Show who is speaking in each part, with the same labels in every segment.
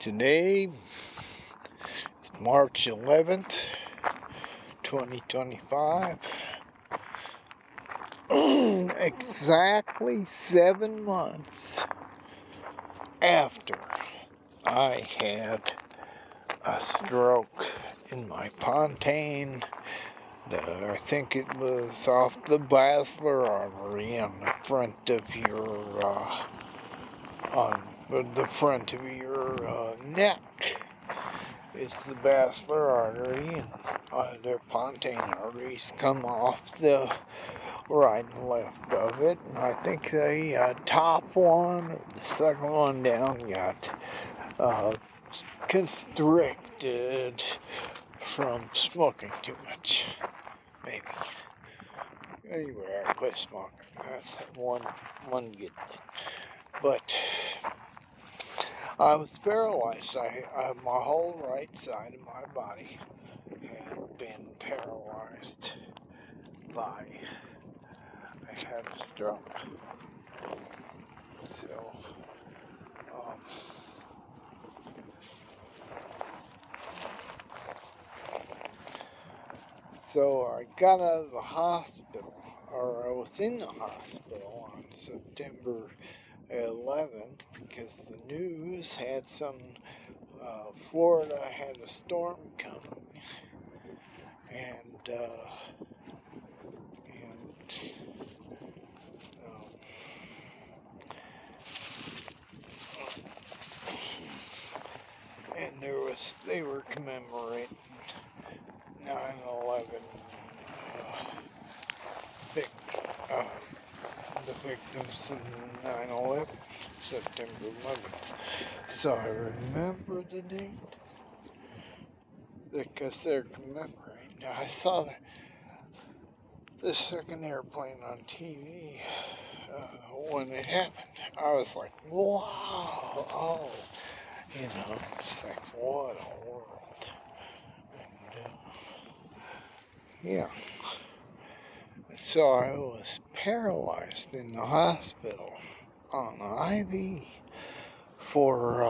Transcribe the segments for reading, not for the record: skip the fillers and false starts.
Speaker 1: Today is March 11th, 2025. Exactly 7 months after I had a stroke in my pontain. I think it was off the basilar artery on the front of your neck. It's the basilar artery, and their pontain arteries come off the right and left of it. And I think the top one or the second one down got constricted from smoking too much, maybe. Anyway, I quit smoking. That's one good thing. But I was paralyzed. My whole right side of my body had been paralyzed by I had a stroke. So I got out of the hospital, or I was in the hospital on September 11th because the news had Florida had a storm coming, and they were commemorating 9/11 the victims of 9/11, September 11th. So I remember the date because they're commemorating. Now I saw the second airplane on TV when it happened. I was like, wow, oh, it's like, what a world. And, yeah. So I was paralyzed in the hospital on IV for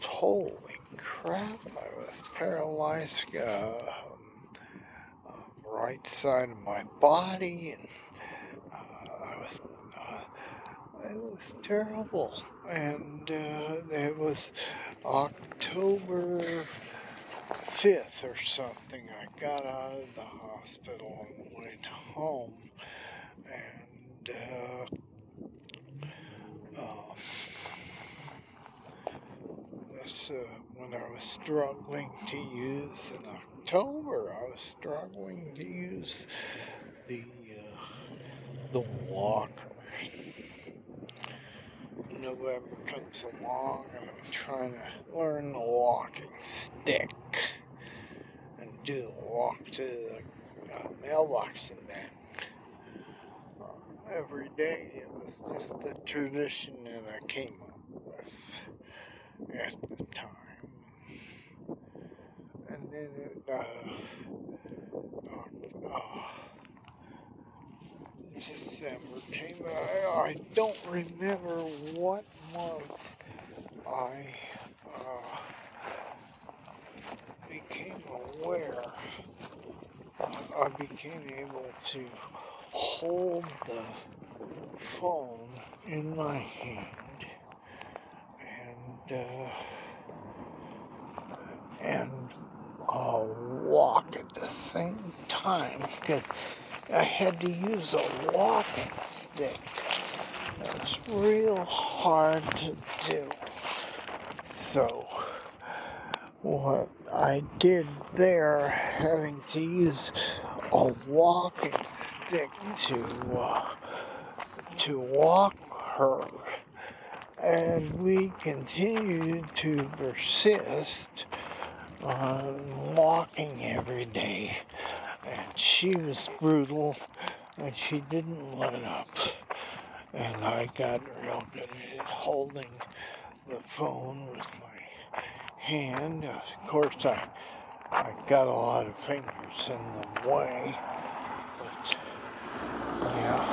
Speaker 1: holy crap, I was paralyzed right side of my body, and it was terrible. And it was October 5th or something. I got out of the hospital and went home, and when I was struggling to use in October, I was struggling to use the walker. November comes along, and I'm trying to learn the walking stick and do the walk to the mailbox and back. Every day, it was just the tradition that I came up with at the time. And then December came. I don't remember what month I became aware. I became able to hold the phone in my hand and walk at the same time, because I had to use a walking stick. It was real hard to do. So what I did there, having to use a walking stick to walk her, and we continued to persist on walking every day. And she was brutal, and she didn't let up. And I got real good at holding the phone with my hand. Of course, I got a lot of fingers in the way, but yeah,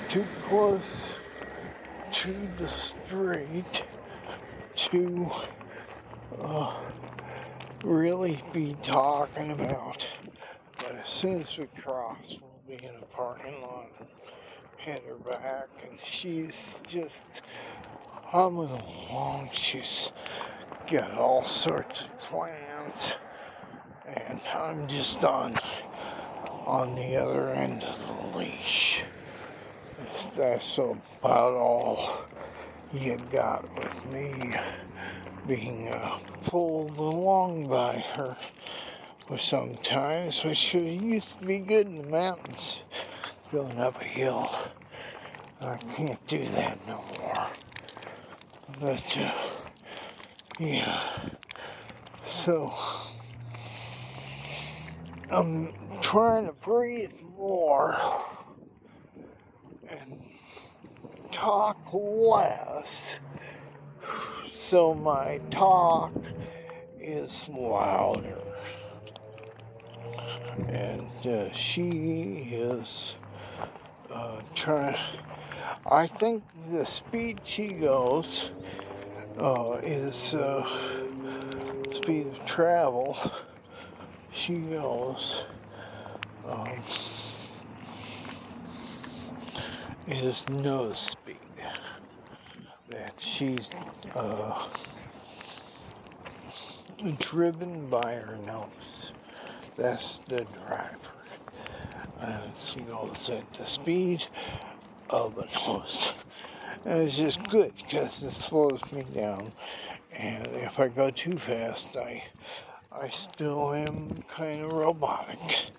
Speaker 1: too close to the street to really be talking about. But as soon as we cross, we'll be in a parking lot and head her back. And she's just humming along. She's got all sorts of plans. And I'm just on the other end of the leash. That's about all you got with me being pulled along by her. Sometimes, which used to be good in the mountains, going up a hill. I can't do that no more. But, yeah. So, I'm trying to breathe more and talk less, so my talk is louder. And she is trying. I think the speed she goes is speed of travel. She goes is nose speed. That she's driven by her nose. That's the driver. And she goes at the speed of a nose. And it's just good because it slows me down. And if I go too fast, I still am kind of robotic.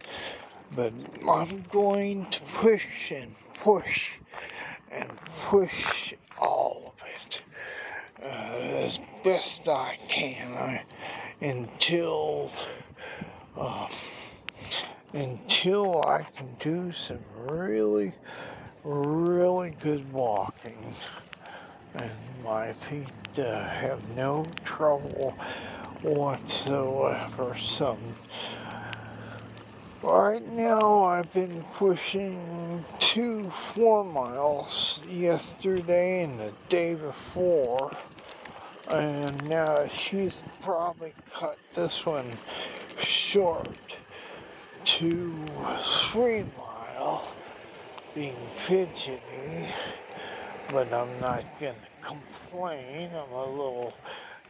Speaker 1: But I'm going to push and push and push all of it as best I can until I can do some really, really good walking, and my feet have no trouble whatsoever. So right now I've been pushing 4 miles yesterday and the day before, and now she's probably cut this one short to 3 mile, being fidgety, but I'm not gonna complain. I'm a little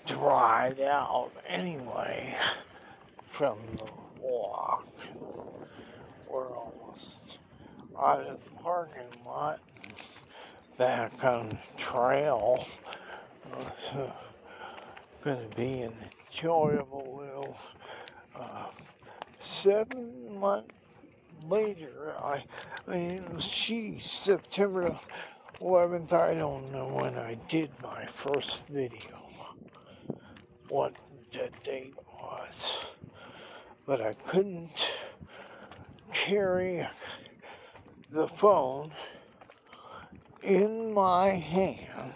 Speaker 1: dried out anyway from the walk. We're almost out of the parking lot, back on the trail. It's gonna be an enjoyable little 7 months later. I mean, September 11th, I don't know when I did my first video, what the date was, but I couldn't carry the phone in my hand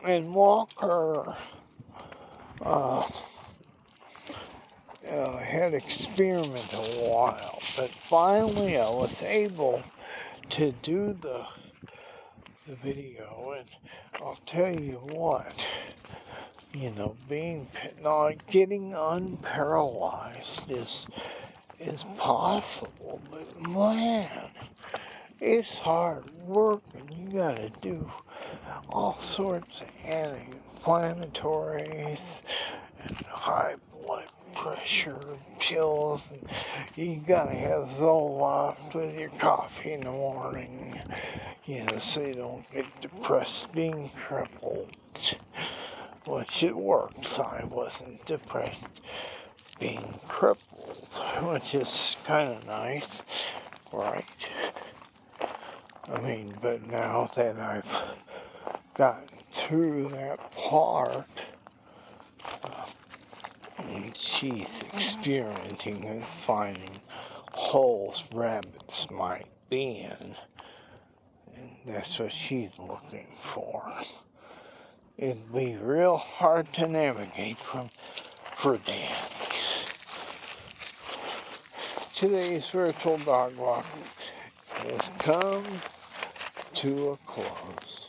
Speaker 1: and walk her. Had experimented a while, but finally I was able to do the video, and I'll tell you what, getting unparalyzed is possible, but man, it's hard work, and you gotta do all sorts of anti-inflammatories and high blood pressure pills, and you gotta have Zoloft with your coffee in the morning, so you don't get depressed being crippled, which it works. I wasn't depressed being crippled, which is kind of nice, right? I mean, but now that I've gotten through that part, and she's experimenting and finding holes rabbits might be in, and that's what she's looking for. It'd be real hard to navigate for Danny. Today's virtual dog walk has come to a close.